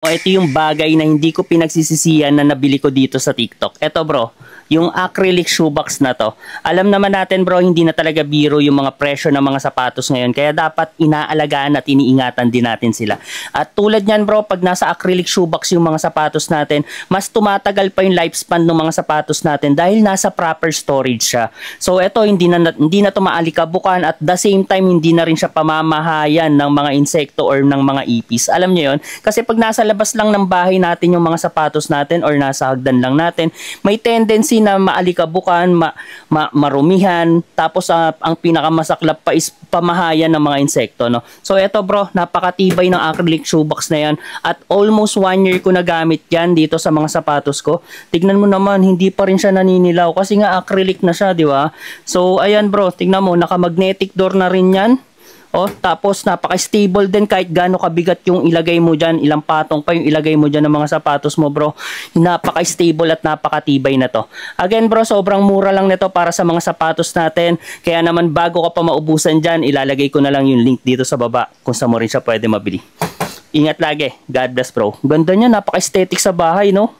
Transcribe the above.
Ito yung bagay na hindi ko pinagsisisihan na nabili ko dito sa TikTok. Ito bro, yung acrylic shoebox na to. Alam naman natin bro, hindi na talaga biro yung mga presyo ng mga sapatos ngayon. Kaya dapat inaalagaan at iniingatan din natin sila. At tulad nyan bro, pag nasa acrylic shoebox yung mga sapatos natin, mas tumatagal pa yung lifespan ng mga sapatos natin dahil nasa proper storage siya. So ito, hindi na to maalikabukan at the same time, hindi na rin siya pamamahayan ng mga insekto or ng mga ipis. Alam nyo yun? Kasi pag nasa labas lang ng bahay natin yung mga sapatos natin or nasa hagdan lang natin, may tendency na maalikabukan, marumihan, tapos ang pinakamasaklap pa is pamahayan ng mga insekto, no? So eto bro, napakatibay ng acrylic shoebox na yan at almost 1 year ko na gamit yan dito sa mga sapatos ko. Tignan mo naman, hindi pa rin siya naninilaw kasi nga acrylic na siya, di ba? So ayan bro, tignan mo, naka-magnetic door na rin yan. Oh, tapos napaka-stable din kahit gaano kabigat yung ilagay mo dyan, ilang patong pa yung ilagay mo dyan ng mga sapatos mo bro. Napaka-stable at napakatibay na to. Again bro, sobrang mura lang nito para sa mga sapatos natin. Kaya naman bago ka pa maubusan dyan, ilalagay ko na lang yung link dito sa baba kung saan mo rin siya pwede mabili. Ingat lagi. God bless bro. Ganda niya, napaka-aesthetic sa bahay, no?